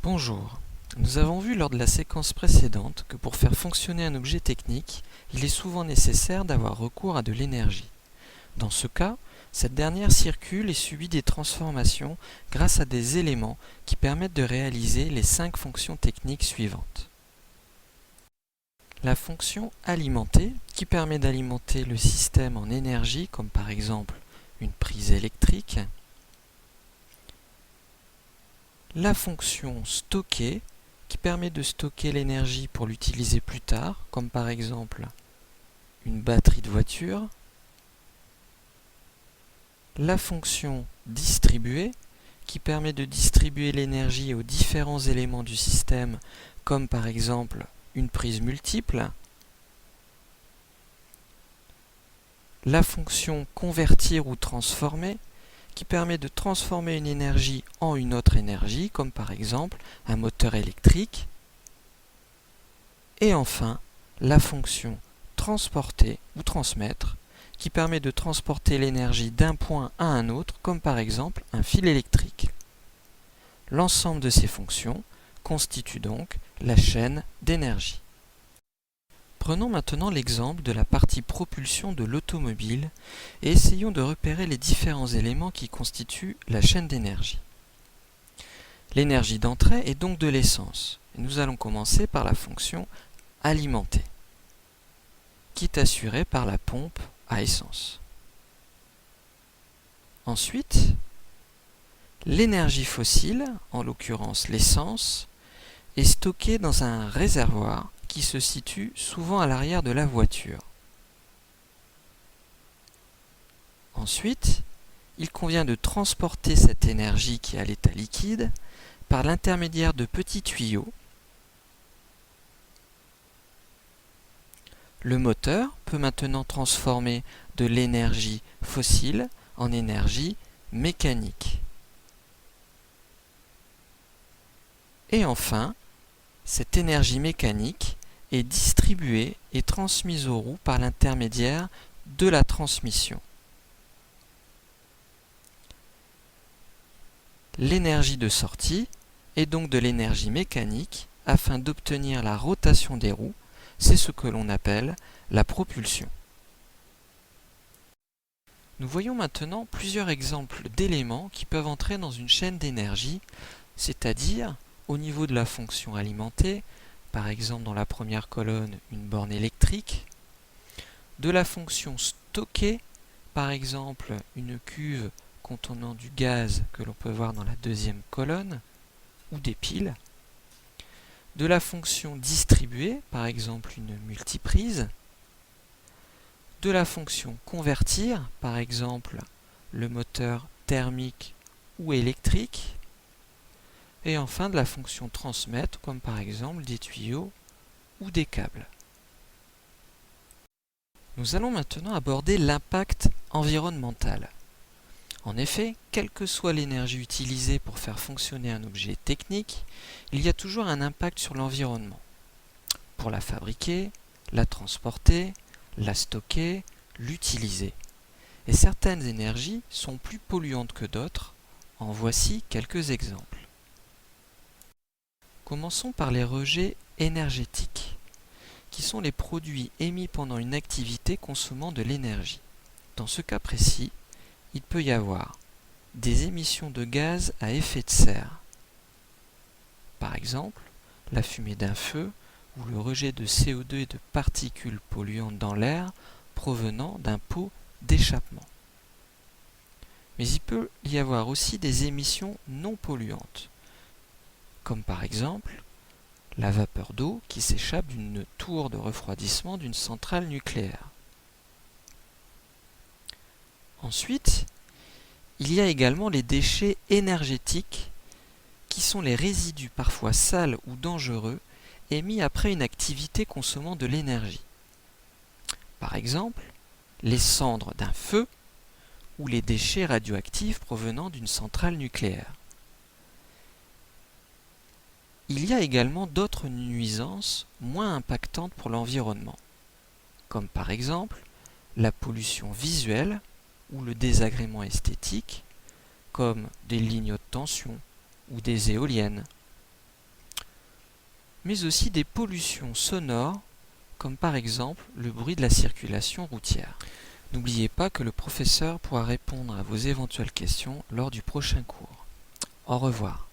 Bonjour. Nous avons vu lors de la séquence précédente que pour faire fonctionner un objet technique, il est souvent nécessaire d'avoir recours à de l'énergie. Dans ce cas, cette dernière circule et subit des transformations grâce à des éléments qui permettent de réaliser les 5 fonctions techniques suivantes. La fonction alimenter, qui permet d'alimenter le système en énergie, comme par exemple une prise électrique. La fonction stocker, qui permet de stocker l'énergie pour l'utiliser plus tard, comme par exemple une batterie de voiture. La fonction distribuer, qui permet de distribuer l'énergie aux différents éléments du système, comme par exemple une prise multiple. La fonction convertir ou transformer, qui permet de transformer une énergie en une autre énergie, comme par exemple un moteur électrique. Et enfin, la fonction transporter ou transmettre, qui permet de transporter l'énergie d'un point à un autre, comme par exemple un fil électrique. L'ensemble de ces fonctions constitue donc la chaîne d'énergie. Prenons maintenant l'exemple de la partie propulsion de l'automobile et essayons de repérer les différents éléments qui constituent la chaîne d'énergie. L'énergie d'entrée est donc de l'essence. Nous allons commencer par la fonction alimenter, qui est assurée par la pompe à essence. Ensuite, l'énergie fossile, en l'occurrence l'essence, est stockée dans un réservoir qui se situe souvent à l'arrière de la voiture. Ensuite, il convient de transporter cette énergie qui est à l'état liquide par l'intermédiaire de petits tuyaux. Le moteur peut maintenant transformer de l'énergie fossile en énergie mécanique. Et enfin, cette énergie mécanique est distribuée et transmise aux roues par l'intermédiaire de la transmission. L'énergie de sortie est donc de l'énergie mécanique afin d'obtenir la rotation des roues. C'est ce que l'on appelle la propulsion. Nous voyons maintenant plusieurs exemples d'éléments qui peuvent entrer dans une chaîne d'énergie, c'est-à-dire au niveau de la fonction alimenter, par exemple dans la première colonne une borne électrique, de la fonction stocker, par exemple une cuve contenant du gaz que l'on peut voir dans la deuxième colonne, ou des piles, de la fonction distribuer, par exemple une multiprise, de la fonction convertir, par exemple le moteur thermique ou électrique, et enfin de la fonction transmettre, comme par exemple des tuyaux ou des câbles. Nous allons maintenant aborder l'impact environnemental. En effet, quelle que soit l'énergie utilisée pour faire fonctionner un objet technique, il y a toujours un impact sur l'environnement. Pour la fabriquer, la transporter, la stocker, l'utiliser. Et certaines énergies sont plus polluantes que d'autres. En voici quelques exemples. Commençons par les rejets énergétiques, qui sont les produits émis pendant une activité consommant de l'énergie. Dans ce cas précis, il peut y avoir des émissions de gaz à effet de serre. Par exemple, la fumée d'un feu ou le rejet de CO2 et de particules polluantes dans l'air provenant d'un pot d'échappement. Mais il peut y avoir aussi des émissions non polluantes, comme par exemple la vapeur d'eau qui s'échappe d'une tour de refroidissement d'une centrale nucléaire. Ensuite, il y a également les déchets énergétiques qui sont les résidus parfois sales ou dangereux émis après une activité consommant de l'énergie. Par exemple, les cendres d'un feu ou les déchets radioactifs provenant d'une centrale nucléaire. Il y a également d'autres nuisances moins impactantes pour l'environnement, comme par exemple la pollution visuelle ou le désagrément esthétique, comme des lignes haute tension ou des éoliennes. mais aussi des pollutions sonores, comme par exemple le bruit de la circulation routière. N'oubliez pas que le professeur pourra répondre à vos éventuelles questions lors du prochain cours. Au revoir.